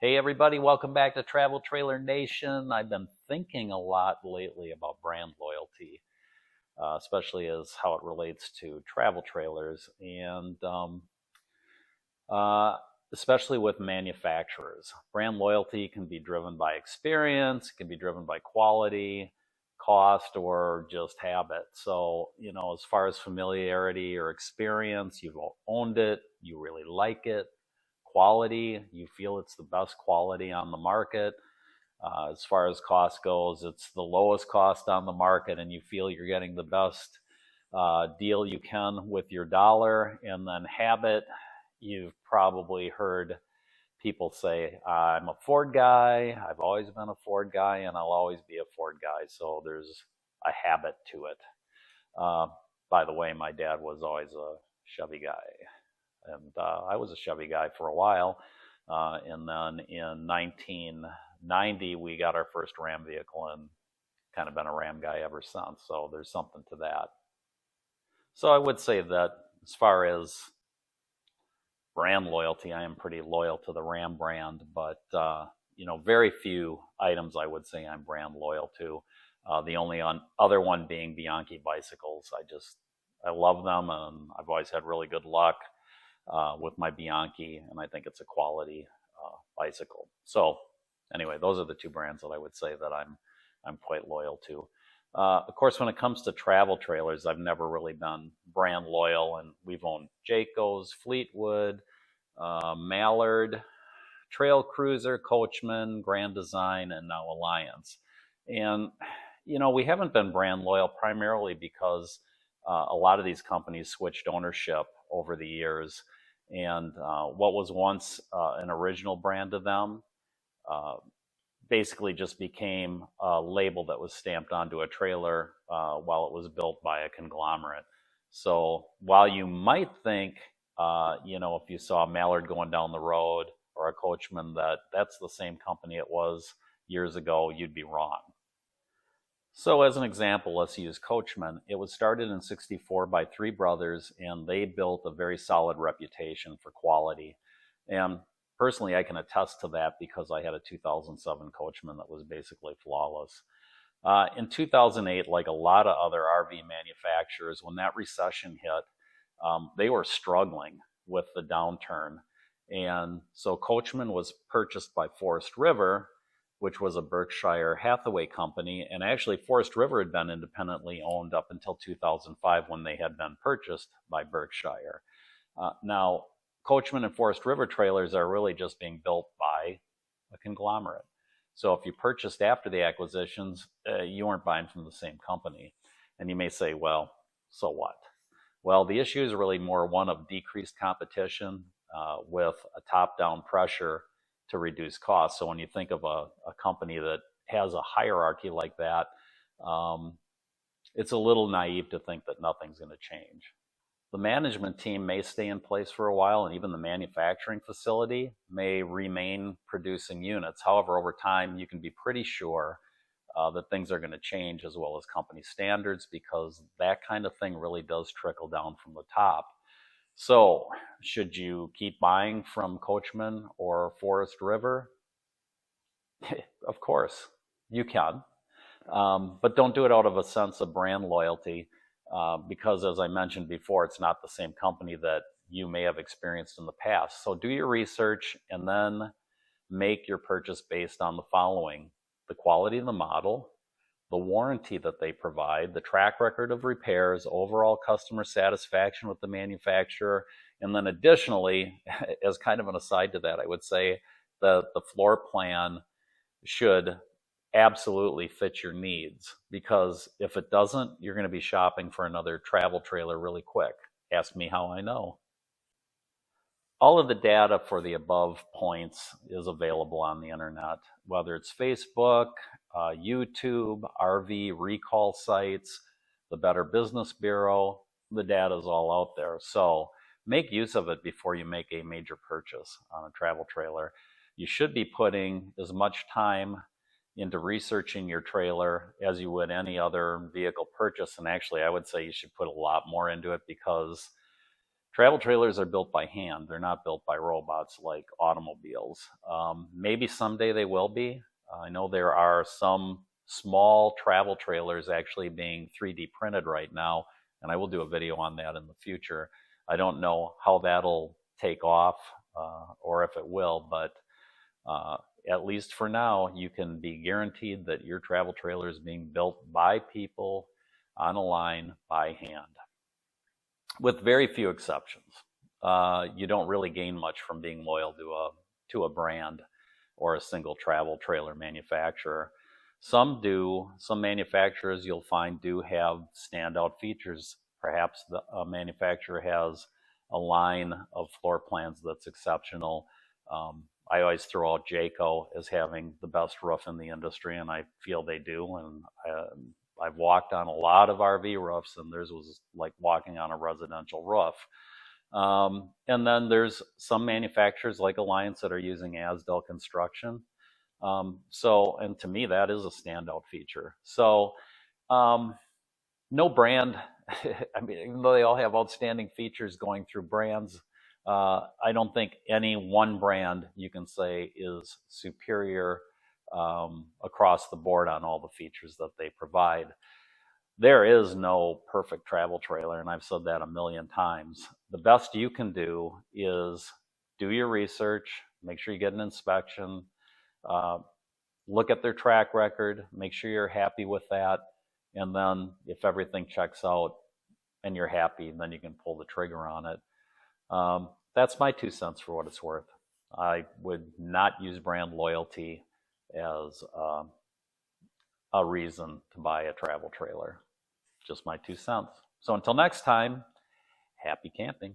Hey everybody, welcome back to Travel Trailer Nation. I've been thinking a lot lately about brand loyalty, especially as how it relates to travel trailers and uh, especially with manufacturers. Brand loyalty can be driven by experience, can be driven by quality, cost, or just habit. So, as far as familiarity or experience, you've owned it, you really like it. Quality, you feel it's the best quality on the market. As far as cost goes, it's the lowest cost on the market, and you feel you're getting the best deal you can with your dollar. And then habit, you've probably heard people say, I'm a Ford guy, I've always been a Ford guy, and I'll always be a Ford guy. So there's a habit to it. Uh, by the way, my dad was always a Chevy guy. And I was a Chevy guy for a while. And then in 1990, we got our first Ram vehicle and kind of been a Ram guy ever since. So there's something to that. So I would say that as far as brand loyalty, I am pretty loyal to the Ram brand, but very few items I would say I'm brand loyal to. The only other one being Bianchi bicycles. I love them, and I've always had really good luck with my Bianchi, and I think it's a quality bicycle. So anyway, those are the two brands that I would say that I'm quite loyal to. Of course, when it comes to travel trailers, I've never really been brand loyal, and we've owned Jayco's, Fleetwood, Mallard, Trail Cruiser, Coachman, Grand Design, and now Alliance. And we haven't been brand loyal primarily because a lot of these companies switched ownership over the years. And what was once an original brand to them basically just became a label that was stamped onto a trailer while it was built by a conglomerate. So while you might think, if you saw Mallard going down the road or a Coachman, that's the same company it was years ago, you'd be wrong. So as an example, let's use Coachman. It was started in '64 by three brothers, and they built a very solid reputation for quality. And personally, I can attest to that because I had a 2007 Coachman that was basically flawless. In 2008, like a lot of other RV manufacturers, when that recession hit, they were struggling with the downturn. And so Coachman was purchased by Forest River, which was a Berkshire Hathaway company. And actually, Forest River had been independently owned up until 2005 when they had been purchased by Berkshire. Now, Coachman and Forest River trailers are really just being built by a conglomerate. So if you purchased after the acquisitions, you weren't buying from the same company. And you may say, well, so what? Well, the issue is really more one of decreased competition with a top-down pressure to reduce costs. So when you think of a company that has a hierarchy like that, it's a little naive to think that nothing's going to change. The management team may stay in place for a while, and even the manufacturing facility may remain producing units. However, over time, you can be pretty sure that things are going to change, as well as company standards, because that kind of thing really does trickle down from the top. So should you keep buying from Coachman or Forest River? Of course, you can. But don't do it out of a sense of brand loyalty because, as I mentioned before, it's not the same company that you may have experienced in the past. So do your research and then make your purchase based on the following: the quality of the model, the warranty that they provide, the track record of repairs, overall customer satisfaction with the manufacturer, and then additionally, as kind of an aside to that, I would say that the floor plan should absolutely fit your needs, because if it doesn't, you're going to be shopping for another travel trailer really quick. Ask me how I know. All of the data for the above points is available on the internet, whether it's Facebook, YouTube, RV recall sites, the Better Business Bureau. The data is all out there. So make use of it before you make a major purchase on a travel trailer. You should be putting as much time into researching your trailer as you would any other vehicle purchase. And actually, I would say you should put a lot more into it, because Travel trailers are built by hand. They're not built by robots like automobiles. Maybe someday they will be. I know there are some small travel trailers actually being 3D printed right now, and I will do a video on that in the future. I don't know how that'll take off or if it will, but at least for now, you can be guaranteed that your travel trailer is being built by people on a line by hand, with very few exceptions. You don't really gain much from being loyal to a brand or a single travel trailer manufacturer. Some do. Some manufacturers you'll find do have standout features. Perhaps a manufacturer has a line of floor plans that's exceptional. I always throw out Jayco as having the best roof in the industry, and I feel they do. And I've walked on a lot of RV roofs, and theirs was like walking on a residential roof. And then there's some manufacturers like Alliance that are using Asdel construction. And to me, that is a standout feature. So, no brand, I mean, even though they all have outstanding features going through brands, I don't think any one brand you can say is superior across the board on all the features that they provide. There is no perfect travel trailer, and I've said that a million times. The best you can do is do your research, make sure you get an inspection, look at their track record, make sure you're happy with that, and then if everything checks out and you're happy, then you can pull the trigger on it. That's my 2 cents for what it's worth. I would not use brand loyalty as a reason to buy a travel trailer. Just my 2 cents. So until next time, happy camping.